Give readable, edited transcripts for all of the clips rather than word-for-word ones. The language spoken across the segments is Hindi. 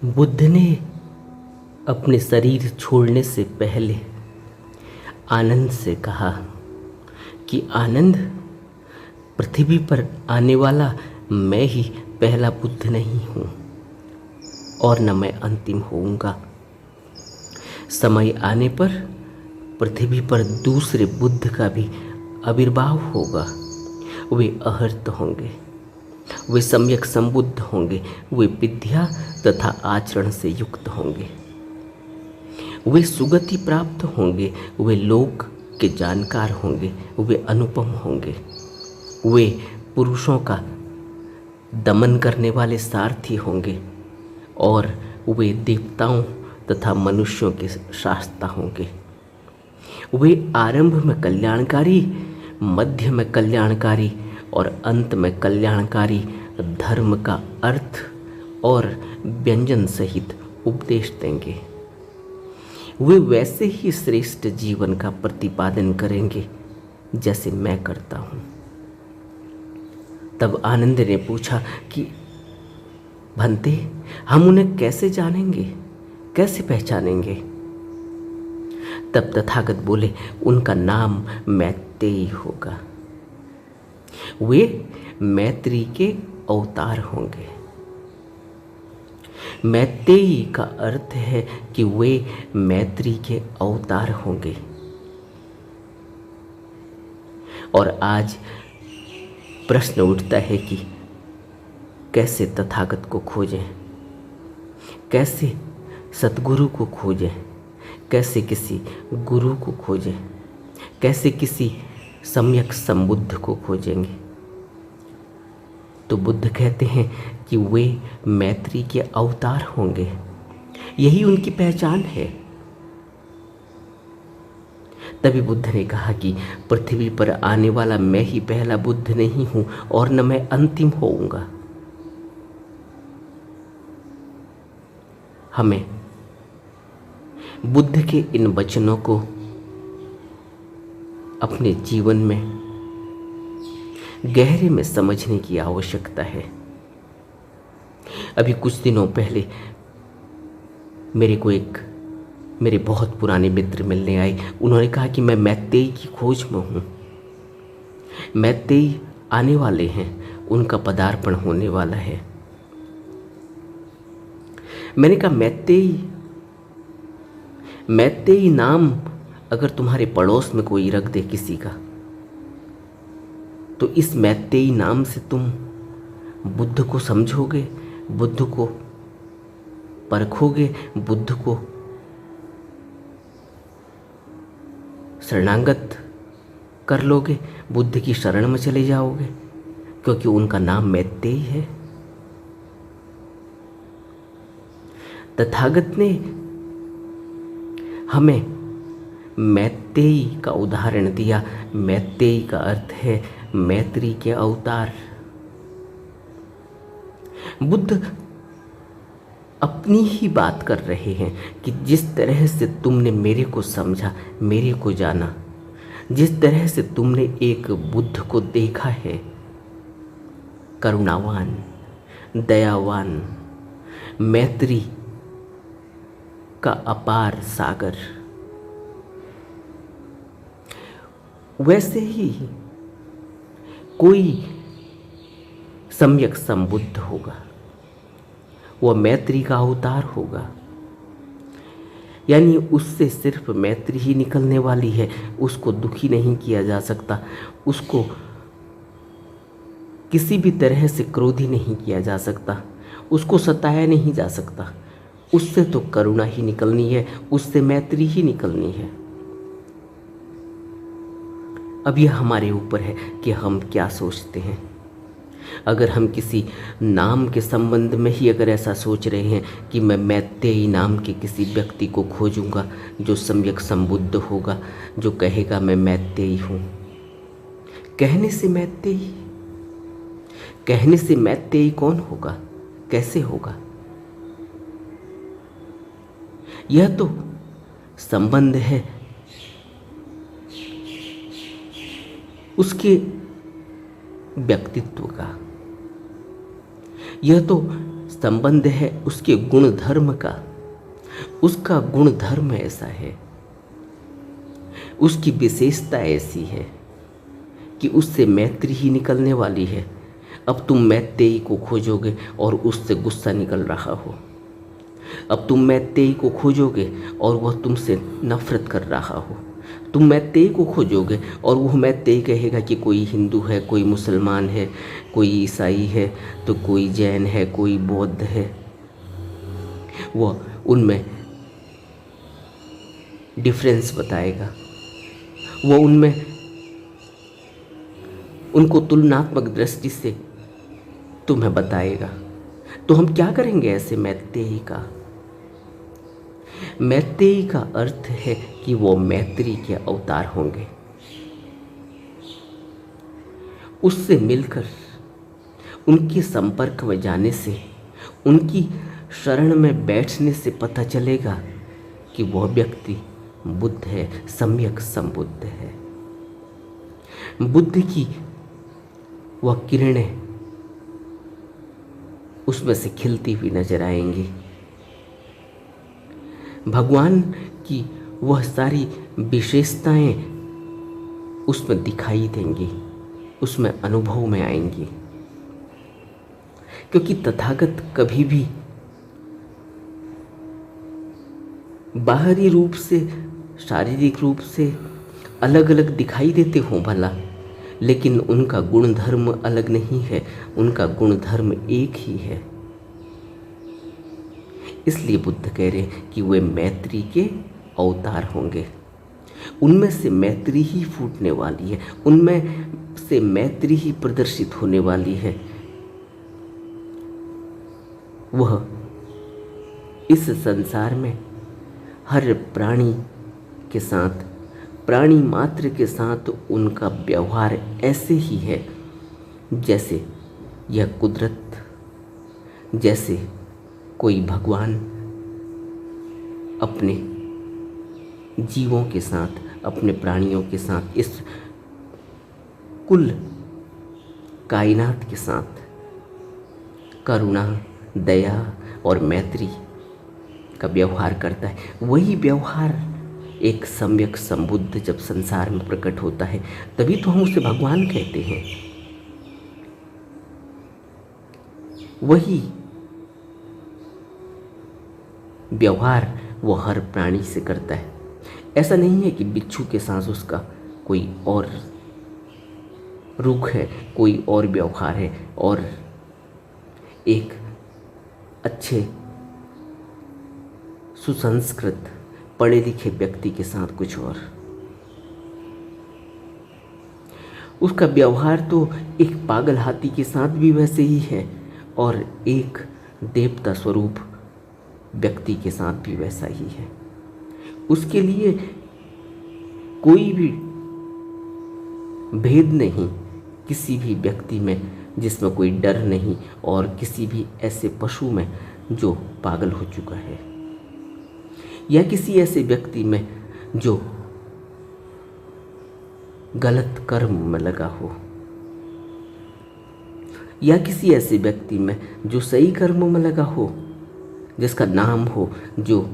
बुद्ध ने अपने शरीर छोड़ने से पहले आनंद से कहा कि आनंद, पृथ्वी पर आने वाला मैं ही पहला बुद्ध नहीं हूँ और न मैं अंतिम होऊंगा। समय आने पर पृथ्वी पर दूसरे बुद्ध का भी आविर्भाव होगा। वे अहर्त होंगे, वे सम्यक संबुद्ध होंगे, वे विद्या तथा आचरण से युक्त होंगे, वे सुगति प्राप्त होंगे, वे लोक के जानकार होंगे, वे अनुपम होंगे, वे पुरुषों का दमन करने वाले सारथी होंगे और वे देवताओं तथा मनुष्यों के शास्ता होंगे। वे आरंभ में कल्याणकारी, मध्य में कल्याणकारी और अंत में कल्याणकारी धर्म का अर्थ और व्यंजन सहित उपदेश देंगे। वे वैसे ही श्रेष्ठ जीवन का प्रतिपादन करेंगे जैसे मैं करता हूँ। तब आनंद ने पूछा कि भंते, हम उन्हें कैसे जानेंगे, कैसे पहचानेंगे? तब तथागत बोले, उनका नाम मैत्रेयी होगा। वे मैत्री के अवतार होंगे। मैत्रेयी का अर्थ है कि वे मैत्री के अवतार होंगे। और आज प्रश्न उठता है कि कैसे तथागत को खोजें, कैसे सतगुरु को खोजें, कैसे किसी गुरु को खोजें, कैसे किसी सम्यक संबुद्ध को खोजेंगे? तो बुद्ध कहते हैं कि वे मैत्री के अवतार होंगे, यही उनकी पहचान है। तभी बुद्ध ने कहा कि पृथ्वी पर आने वाला मैं ही पहला बुद्ध नहीं हूं और न मैं अंतिम होऊंगा। हमें बुद्ध के इन वचनों को अपने जीवन में गहरे में समझने की आवश्यकता है। अभी कुछ दिनों पहले मेरे बहुत पुराने मित्र मिलने आए। उन्होंने कहा कि मैं मैत्रेयी की खोज में हूँ, मैत्रेयी आने वाले हैं, उनका पदार्पण होने वाला है। मैंने कहा मैत्रेयी नाम अगर तुम्हारे पड़ोस में कोई रख दे किसी का, तो इस मैत्रेयी नाम से तुम बुद्ध को समझोगे, बुद्ध को परखोगे, बुद्ध को शरणागत कर लोगे, बुद्ध की शरण में चले जाओगे, क्योंकि उनका नाम मैत्रेयी है। तथागत ने हमें मैत्रेयी का उदाहरण दिया। मैत्रेयी का अर्थ है मैत्री के अवतार। बुद्ध अपनी ही बात कर रहे हैं कि जिस तरह से तुमने मेरे को समझा, मेरे को जाना, जिस तरह से तुमने एक बुद्ध को देखा है, करुणावान, दयावान, मैत्री का अपार सागर, वैसे ही कोई सम्यक संबुद्ध होगा, वह मैत्री का अवतार होगा। यानी उससे सिर्फ मैत्री ही निकलने वाली है। उसको दुखी नहीं किया जा सकता, उसको किसी भी तरह से क्रोधी नहीं किया जा सकता, उसको सताया नहीं जा सकता। उससे तो करुणा ही निकलनी है, उससे मैत्री ही निकलनी है। अब यह हमारे ऊपर है कि हम क्या सोचते हैं। अगर हम किसी नाम के संबंध में ही अगर ऐसा सोच रहे हैं कि मैं मैत्रेयी नाम के किसी व्यक्ति को खोजूंगा जो सम्यक संबुद्ध होगा, जो कहेगा मैं मैत्रेयी हूँ, कहने से मैत्रेयी कौन होगा, कैसे होगा? यह तो संबंध है उसके व्यक्तित्व का, यह तो संबंध है उसके गुण धर्म का। उसका गुण धर्म ऐसा है, उसकी विशेषता ऐसी है कि उससे मैत्री ही निकलने वाली है। अब तुम मैत्रेयी को खोजोगे और उससे गुस्सा निकल रहा हो, अब तुम मैत्रेयी को खोजोगे और वह तुमसे नफरत कर रहा हो, तुम मैत्रेयी को खोजोगे और वह मैत्रेयी कहेगा कि कोई हिंदू है, कोई मुसलमान है, कोई ईसाई है, तो कोई जैन है, कोई बौद्ध है। वह उनमें डिफरेंस बताएगा, वह उनमें उनको तुलनात्मक दृष्टि से तुम्हें बताएगा। तो हम क्या करेंगे ऐसे मैत्रेयी का? मैत्रेयी का अर्थ है कि वो मैत्री के अवतार होंगे। उससे मिलकर उनके संपर्क में जाने से, उनकी शरण में बैठने से पता चलेगा कि वह व्यक्ति बुद्ध है, सम्यक संबुद्ध है। बुद्ध की वह किरणें उसमें से खिलती हुई नजर आएंगी। भगवान की वह सारी विशेषताएं उसमें दिखाई देंगी, उसमें अनुभव में आएंगी। क्योंकि तथागत कभी भी बाहरी रूप से, शारीरिक रूप से अलग अलग दिखाई देते हों भला, लेकिन उनका गुण धर्म अलग नहीं है, उनका गुण धर्म एक ही है। इसलिए बुद्ध कह रहे हैं कि वे मैत्री के अवतार होंगे। उनमें से मैत्री ही फूटने वाली है, उनमें से मैत्री ही प्रदर्शित होने वाली है। वह इस संसार में हर प्राणी के साथ, प्राणी मात्र के साथ उनका व्यवहार ऐसे ही है जैसे यह कुदरत, जैसे कोई भगवान अपने जीवों के साथ, अपने प्राणियों के साथ, इस कुल कायनात के साथ करुणा, दया और मैत्री का व्यवहार करता है। वही व्यवहार एक सम्यक संबुद्ध जब संसार में प्रकट होता है, तभी तो हम उसे भगवान कहते हैं। वही व्यवहार वो हर प्राणी से करता है। ऐसा नहीं है कि बिच्छू के साथ उसका कोई और रुख है, कोई और व्यवहार है, और एक अच्छे सुसंस्कृत पढ़े लिखे व्यक्ति के साथ कुछ और। उसका व्यवहार तो एक पागल हाथी के साथ भी वैसे ही है, और एक देवता स्वरूप व्यक्ति के साथ भी वैसा ही है। उसके लिए कोई भी भेद नहीं किसी भी व्यक्ति में जिसमें कोई डर नहीं, और किसी भी ऐसे पशु में जो पागल हो चुका है, या किसी ऐसे व्यक्ति में जो गलत कर्म में लगा हो, या किसी ऐसे व्यक्ति में जो सही कर्मों में लगा हो, जिसका नाम हो, जो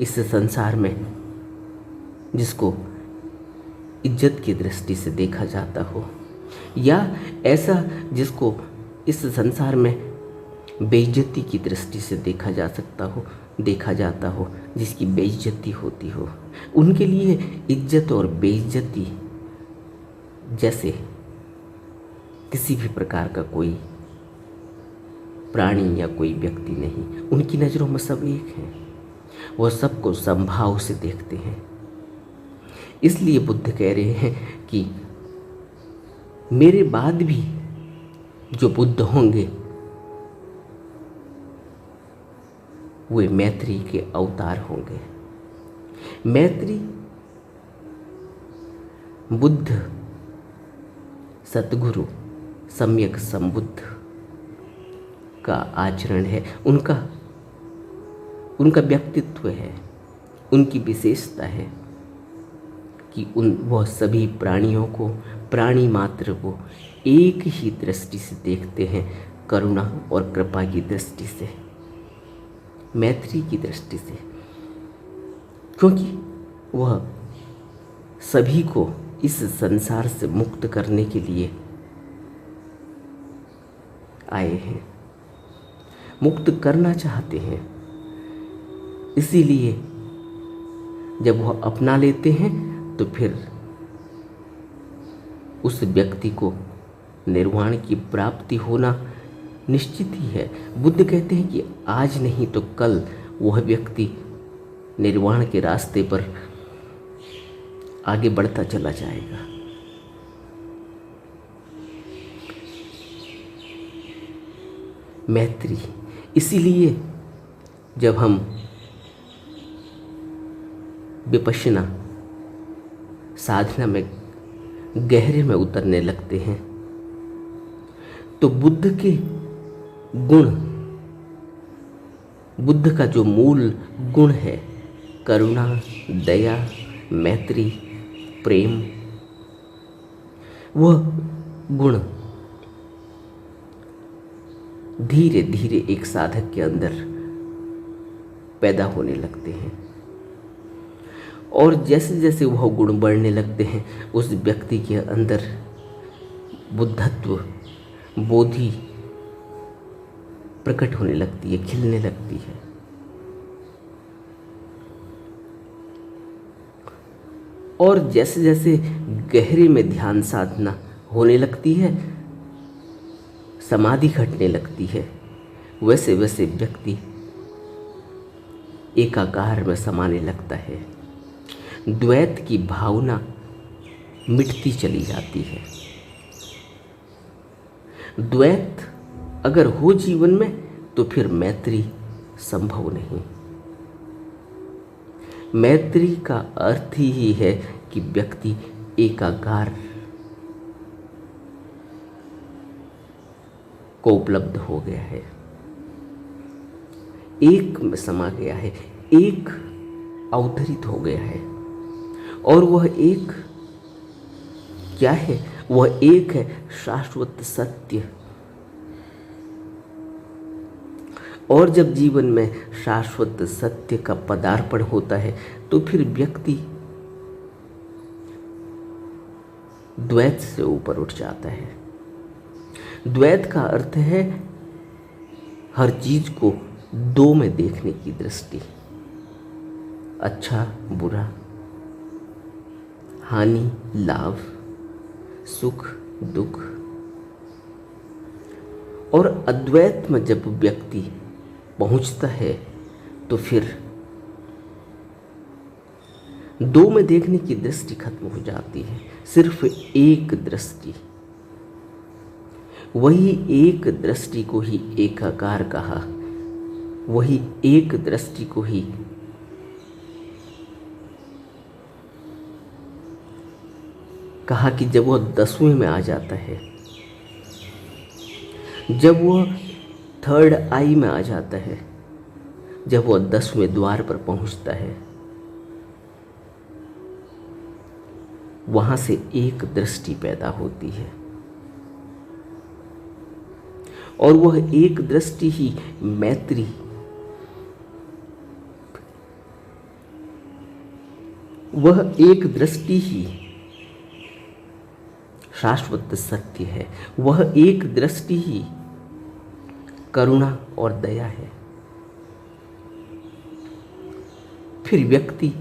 इस संसार में जिसको इज्जत की दृष्टि से देखा जाता हो, या ऐसा जिसको इस संसार में बेइज्जती की दृष्टि से देखा जाता हो, जिसकी बेइज्जती होती हो, उनके लिए इज्जत और बेइज्जती जैसे किसी भी प्रकार का कोई प्राणी या कोई व्यक्ति नहीं। उनकी नज़रों में सब एक है, वह सबको समभाव से देखते हैं। इसलिए बुद्ध कह रहे हैं कि मेरे बाद भी जो बुद्ध होंगे वे मैत्री के अवतार होंगे। मैत्री बुद्ध, सतगुरु, सम्यक संबुद्ध का आचरण है, उनका व्यक्तित्व है, उनकी विशेषता है कि वह सभी प्राणियों को, प्राणी मात्र को एक ही दृष्टि से देखते हैं, करुणा और कृपा की दृष्टि से, मैत्री की दृष्टि से, क्योंकि वह सभी को इस संसार से मुक्त करने के लिए आए हैं, मुक्त करना चाहते हैं। इसीलिए जब वह अपना लेते हैं तो फिर उस व्यक्ति को निर्वाण की प्राप्ति होना निश्चित ही है। बुद्ध कहते हैं कि आज नहीं तो कल वह व्यक्ति निर्वाण के रास्ते पर आगे बढ़ता चला जाएगा। मैत्री, इसीलिए जब हम विपश्यना साधना में गहरे में उतरने लगते हैं तो बुद्ध के गुण, बुद्ध का जो मूल गुण है करुणा, दया, मैत्री, प्रेम, वह गुण धीरे धीरे एक साधक के अंदर पैदा होने लगते हैं और जैसे जैसे वह गुण बढ़ने लगते हैं उस व्यक्ति के अंदर बुद्धत्व, बोधि प्रकट होने लगती है, खिलने लगती है। और जैसे जैसे गहरे में ध्यान साधना होने लगती है, समाधि घटने लगती है, वैसे वैसे व्यक्ति एकाकार में समाने लगता है। द्वैत की भावना मिटती चली जाती है। द्वैत अगर हो जीवन में तो फिर मैत्री संभव नहीं। मैत्री का अर्थ ही है कि व्यक्ति एकाकार को उपलब्ध हो गया है, एक में समा गया है, एक अवतरित हो गया है। और वह एक क्या है? वह एक है शाश्वत सत्य। और जब जीवन में शाश्वत सत्य का पदार्पण होता है तो फिर व्यक्ति द्वैत से ऊपर उठ जाता है। द्वैत का अर्थ है हर चीज को दो में देखने की दृष्टि, अच्छा बुरा, हानि लाभ, सुख दुख। और अद्वैत में जब व्यक्ति पहुंचता है तो फिर दो में देखने की दृष्टि खत्म हो जाती है, सिर्फ एक दृष्टि। वही एक दृष्टि को ही एकाकार कहा, वही एक दृष्टि को ही कहा कि जब वह 10वें में आ जाता है, जब वह थर्ड आई में आ जाता है, जब वह 10वें द्वार पर पहुंचता है, वहां से एक दृष्टि पैदा होती है। और वह एक दृष्टि ही मैत्री, वह एक दृष्टि ही शाश्वत सत्य है, वह एक दृष्टि ही करुणा और दया है। फिर व्यक्ति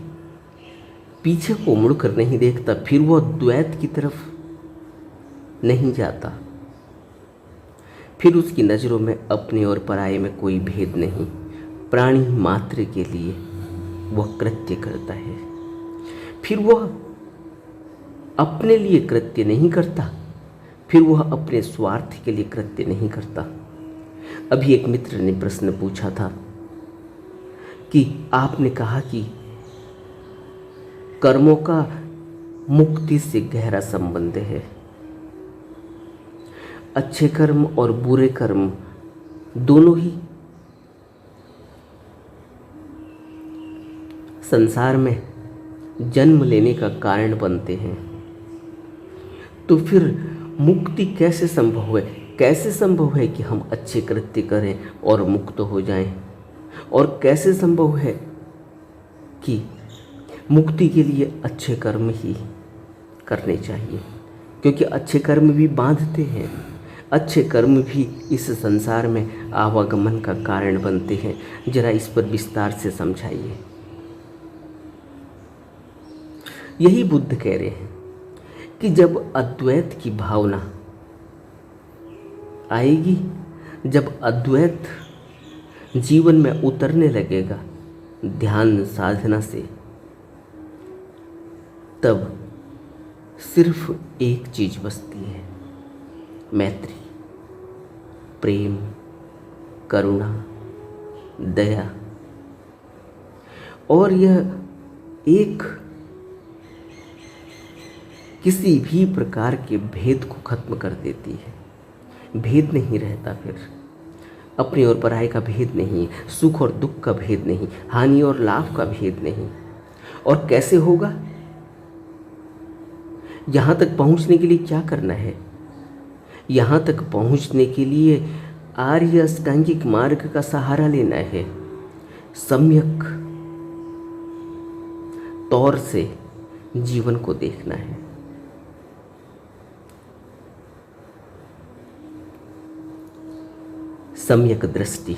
पीछे को मुड़कर नहीं देखता, फिर वह द्वैत की तरफ नहीं जाता, फिर उसकी नज़रों में अपने और पराये में कोई भेद नहीं। प्राणी मात्र के लिए वह कृत्य करता है, फिर वह अपने लिए कृत्य नहीं करता, फिर वह अपने स्वार्थ के लिए कृत्य नहीं करता। अभी एक मित्र ने प्रश्न पूछा था कि आपने कहा कि कर्मों का मुक्ति से गहरा संबंध है, अच्छे कर्म और बुरे कर्म दोनों ही संसार में जन्म लेने का कारण बनते हैं। तो फिर मुक्ति कैसे संभव है, कैसे संभव है कि हम अच्छे कृत्य करें और मुक्त हो जाएं? और कैसे संभव है कि मुक्ति के लिए अच्छे कर्म ही करने चाहिए? क्योंकि अच्छे कर्म भी बांधते हैं, अच्छे कर्म भी इस संसार में आवागमन का कारण बनते हैं। जरा इस पर विस्तार से समझाइए। यही बुद्ध कह रहे हैं कि जब अद्वैत की भावना आएगी, जब अद्वैत जीवन में उतरने लगेगा ध्यान साधना से, तब सिर्फ एक चीज बचती है, मैत्री, प्रेम, करुणा, दया। और यह एक किसी भी प्रकार के भेद को खत्म कर देती है। भेद नहीं रहता, फिर अपने और पराये का भेद नहीं, सुख और दुख का भेद नहीं, हानि और लाभ का भेद नहीं। और कैसे होगा? यहाँ तक पहुँचने के लिए क्या करना है? यहाँ तक पहुँचने के लिए आर्य अष्टांगिक मार्ग का सहारा लेना है। सम्यक तौर से जीवन को देखना है। सम्यक दृष्टि,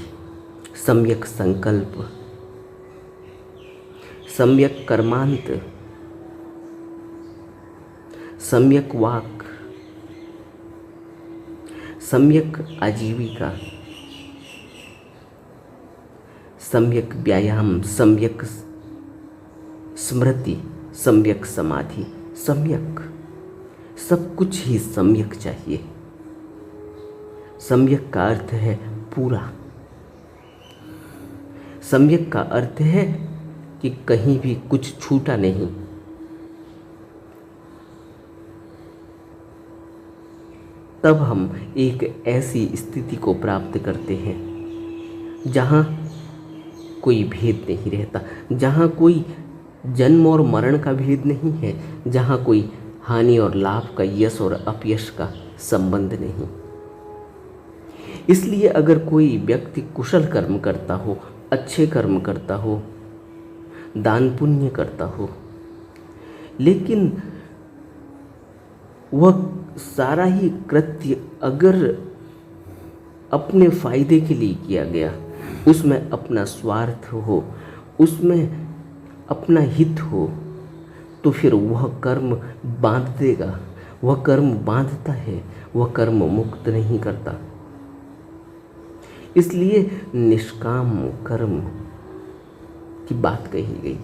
सम्यक संकल्प, सम्यक कर्मांत, सम्यक वाक, सम्यक आजीविका, सम्यक व्यायाम, सम्यक स्मृति, सम्यक समाधि, सम्यक सब कुछ ही सम्यक चाहिए। सम्यक का अर्थ है पूरा। सम्यक का अर्थ है कि कहीं भी कुछ छूटा नहीं। तब हम एक ऐसी स्थिति को प्राप्त करते हैं जहाँ कोई भेद नहीं रहता, जहाँ कोई जन्म और मरण का भेद नहीं है, जहाँ कोई हानि और लाभ का, यश और अपयश का संबंध नहीं। इसलिए अगर कोई व्यक्ति कुशल कर्म करता हो, अच्छे कर्म करता हो, दान पुण्य करता हो, लेकिन वह सारा ही कृत्य अगर अपने फायदे के लिए किया गया, उसमें अपना स्वार्थ हो, उसमें अपना हित हो, तो फिर वह कर्म बांध देगा। वह कर्म बांधता है, वह कर्म मुक्त नहीं करता। इसलिए निष्काम कर्म की बात कही गई।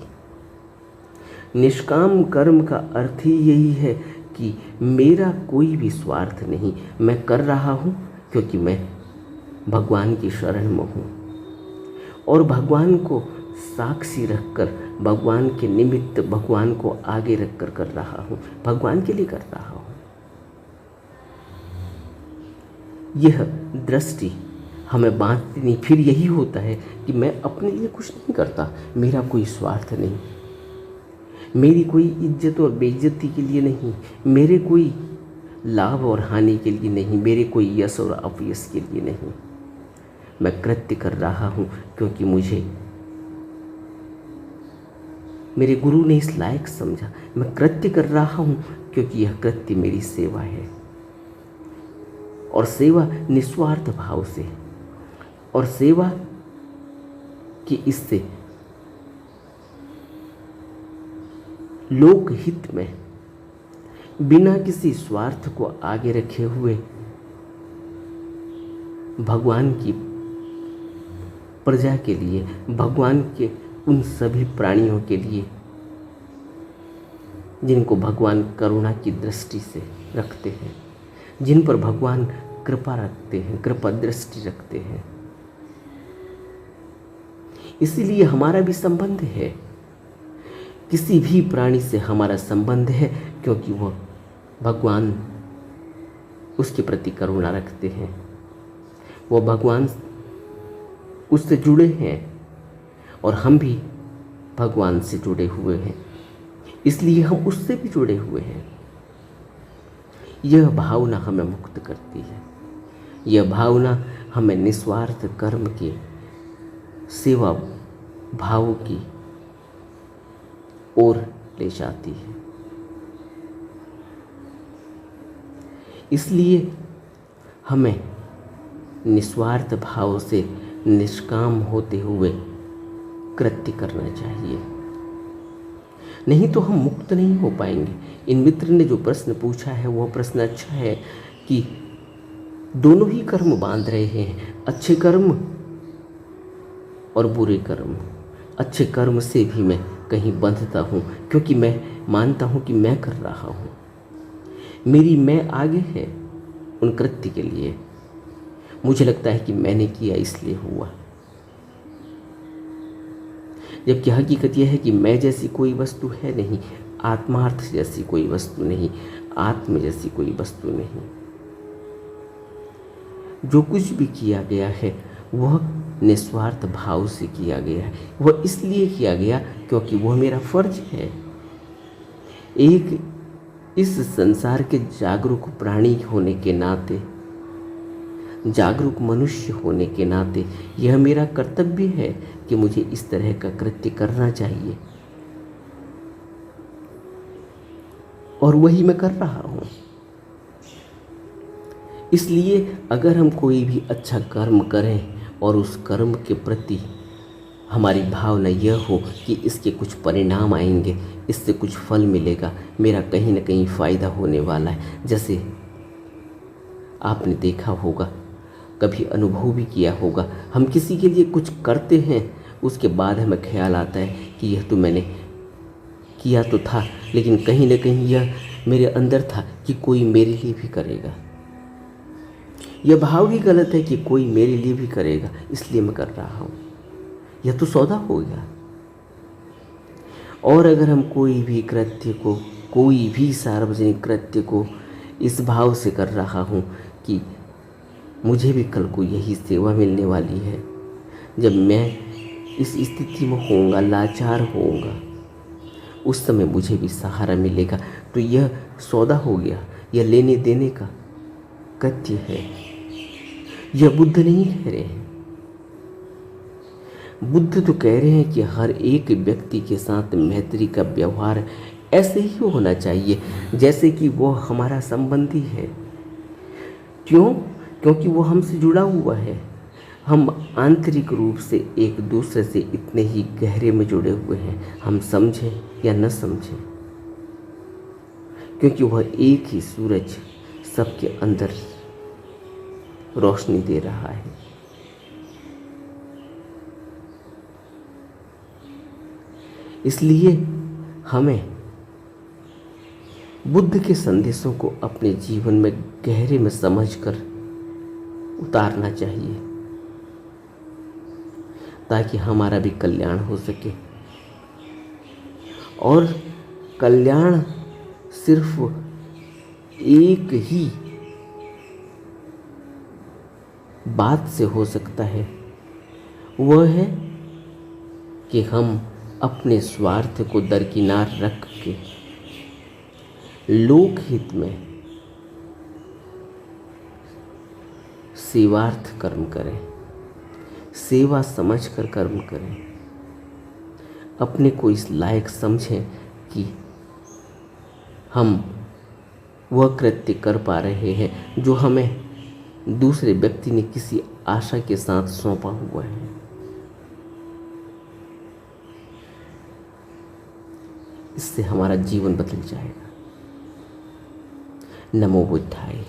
निष्काम कर्म का अर्थ ही यही है कि मेरा कोई भी स्वार्थ नहीं, मैं कर रहा हूँ क्योंकि मैं भगवान की शरण में हूँ और भगवान को साक्षी रखकर, भगवान के निमित्त, भगवान को आगे रखकर कर रहा हूँ, भगवान के लिए कर रहा हूँ। यह दृष्टि हमें बांधती नहीं। फिर यही होता है कि मैं अपने लिए कुछ नहीं करता, मेरा कोई स्वार्थ नहीं, मेरी कोई इज्जत और बेइज्जती के लिए नहीं, मेरे कोई लाभ और हानि के लिए नहीं, मेरे कोई यश और अपयश के लिए नहीं। मैं कृत्य कर रहा हूँ क्योंकि मुझे मेरे गुरु ने इस लायक समझा। मैं कृत्य कर रहा हूँ क्योंकि यह कृत्य मेरी सेवा है, और सेवा निस्वार्थ भाव से, और सेवा की इससे लोकहित में बिना किसी स्वार्थ को आगे रखे हुए भगवान की प्रजा के लिए, भगवान के उन सभी प्राणियों के लिए जिनको भगवान करुणा की दृष्टि से रखते हैं, जिन पर भगवान कृपा रखते हैं, कृपा दृष्टि रखते हैं। इसीलिए हमारा भी संबंध है, किसी भी प्राणी से हमारा संबंध है क्योंकि वह भगवान उसके प्रति करुणा रखते हैं, वो भगवान उससे जुड़े हैं और हम भी भगवान से जुड़े हुए हैं, इसलिए हम उससे भी जुड़े हुए हैं। यह भावना हमें मुक्त करती है। यह भावना हमें निस्वार्थ कर्म के सेवा भाव की ओर ले जाती है। इसलिए हमें निस्वार्थ भाव से निष्काम होते हुए कृत्य करना चाहिए, नहीं तो हम मुक्त नहीं हो पाएंगे। इन मित्र ने जो प्रश्न पूछा है वह प्रश्न अच्छा है कि दोनों ही कर्म बांध रहे हैं, अच्छे कर्म और बुरे कर्म। अच्छे कर्म से भी मैं कहीं बंधता हूँ, क्योंकि मैं मानता हूँ कि मैं कर रहा हूँ, मेरी मैं आगे है उन कृत्य के लिए। मुझे लगता है कि मैंने किया इसलिए हुआ, जबकि हकीकत यह है कि मैं जैसी कोई वस्तु है नहीं, आत्मार्थ जैसी कोई वस्तु नहीं, आत्म जैसी कोई वस्तु नहीं। जो कुछ भी किया गया है वह निस्वार्थ भाव से किया गया है। वह इसलिए किया गया क्योंकि वह मेरा फर्ज है। एक इस संसार के जागरूक प्राणी होने के नाते, जागरूक मनुष्य होने के नाते यह मेरा कर्तव्य है कि मुझे इस तरह का कृत्य करना चाहिए, और वही मैं कर रहा हूँ। इसलिए अगर हम कोई भी अच्छा कर्म करें और उस कर्म के प्रति हमारी भावना यह हो कि इसके कुछ परिणाम आएंगे, इससे कुछ फल मिलेगा, मेरा कहीं ना कहीं फ़ायदा होने वाला है। जैसे आपने देखा होगा, कभी अनुभव भी किया होगा, हम किसी के लिए कुछ करते हैं, उसके बाद हमें ख्याल आता है कि यह तो मैंने किया तो था, लेकिन कहीं ना कहीं यह मेरे अंदर था कि कोई मेरे लिए भी करेगा। यह भाव भी गलत है कि कोई मेरे लिए भी करेगा इसलिए मैं कर रहा हूँ, यह तो सौदा हो गया। और अगर हम कोई भी कृत्य को, कोई भी सार्वजनिक कृत्य को इस भाव से कर रहा हूँ कि मुझे भी कल को यही सेवा मिलने वाली है, जब मैं इस स्थिति में होऊंगा, लाचार होऊंगा, उस समय मुझे भी सहारा मिलेगा, तो यह सौदा हो गया, यह लेने देने का कृत्य है। यह बुद्ध नहीं कह रहे हैं। बुद्ध तो कह रहे हैं कि हर एक व्यक्ति के साथ मैत्री का व्यवहार ऐसे ही होना चाहिए जैसे कि वो हमारा संबंधी है। क्यों? क्योंकि वो हमसे जुड़ा हुआ है। हम आंतरिक रूप से एक दूसरे से इतने ही गहरे में जुड़े हुए हैं, हम समझें या न समझें, क्योंकि वह एक ही सूरज सबके अंदर रोशनी दे रहा है। इसलिए हमें बुद्ध के संदेशों को अपने जीवन में गहरे में समझकर उतारना चाहिए, ताकि हमारा भी कल्याण हो सके। और कल्याण सिर्फ एक ही बात से हो सकता है, वह है कि हम अपने स्वार्थ को दरकिनार रख के लोकहित में सेवार्थ कर्म करें, सेवा समझकर कर्म करें, अपने को इस लायक समझें कि हम वह कृत्य कर पा रहे हैं जो हमें दूसरे व्यक्ति ने किसी आशा के साथ सौंपा हुआ है। इससे हमारा जीवन बदल जाएगा। नमो बुद्धाय।